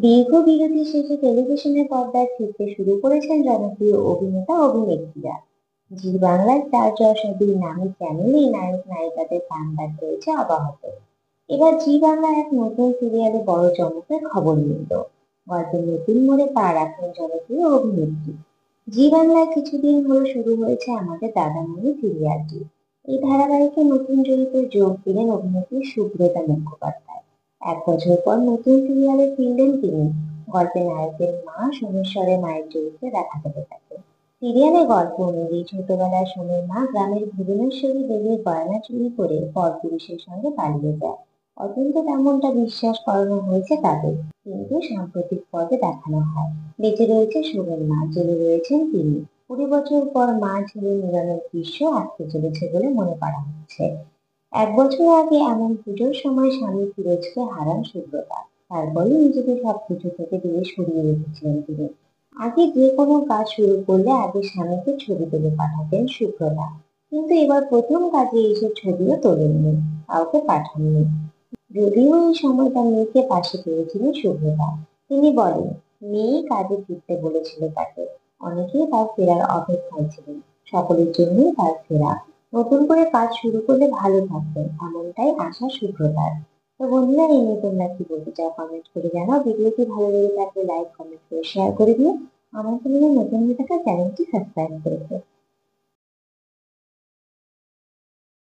দীর্ঘ বিরতি শেষে টেলিভিশনের পর্দায় ফিরতে শুরু করেছেন জনপ্রিয় অভিনেতা অভিনেত্রীরা। জি বাংলার স্টার জলসা দুই নামী চ্যানেলেই নায়ক নায়িকাদের কামব্যাক রয়েছে অব্যাহত। এবার জি বাংলা এক নতুন সিরিয়ালে বড় চমকের খবর মিলল। গল্পের নতুন মোড়ে পা রাখলেন জনপ্রিয় অভিনেত্রী। জি বাংলায় কিছুদিন হলো শুরু হয়েছে আমাদের দাদামণি সিরিয়ালটি। এই ধারাবাহিকে নতুন চরিত্রে যোগ দিলেন অভিনেত্রী সুব্রতা মুখোপাধ্যায়। 1 বছর পর নতুন সিরিয়ালে ফিরলেন তিনি। গল্পে নায়কের মা সোমেশ্বরের মায়ের চরিত্রে দেখা যাবে তাকে। সিরিয়ালে গল্প অনুযায়ী ছোটবেলায় সোমের মা গ্রামের ভুবনেশ্বরী দেবীর গয়না চুরি করে পরপুরুষের সঙ্গে পালিয়ে যায়। অত্যন্ত তেমনটা বিশ্বাস করানো হয়েছে তাদের, কিন্তু সাম্প্রতিক পর্বে দেখানো হয় বেঁচে রয়েছে সোমের মা, জেলে রয়েছেন তিনি। 20 বছর পর মা ছেলে মিলনের দৃশ্য আসতে চলেছে বলে মনে করা হচ্ছে। 1 বছর আগে এমন পুজোর সময় স্বামী ফিরোজকে হারান সুব্রতা। তারপরে নিজেকে সবকিছু থেকে দূরে সরিয়ে রেখেছিলেন তিনি। আগে যে কোনো কাজ শুরু করলে আগে স্বামীকে ছবি তুলে পাঠাতেন সুব্রতা, কিন্তু এবার প্রথম কাজে এসে ছবিও তোলেননি, কাউকে পাঠাননি। যদিও এই সময় তার মেয়েকে পাশে পেয়েছিলেন সুব্রতা। তিনি বলেন, মেয়েই কাজে ফিরতে বলেছিল তাকে। অনেকেই তার ফেরার অপেক্ষায় ছিলেন। সকলের জন্যই তার ফেরা। নতুন করে কাজ শুরু করলে ভালো থাকবেন, এমনটাই আশা সুব্রতার। তো বন্ধুরা, এই নিয়ে তোমরা কি বলতে চাও কমেন্ট করে জানাও। ভিডিওটি ভালো লেগে থাকলে লাইক কমেন্ট করে শেয়ার করে দিও। আমার চ্যানেলে নতুন হয়ে থাকা চ্যানেলটি সাবস্ক্রাইব করে দিও।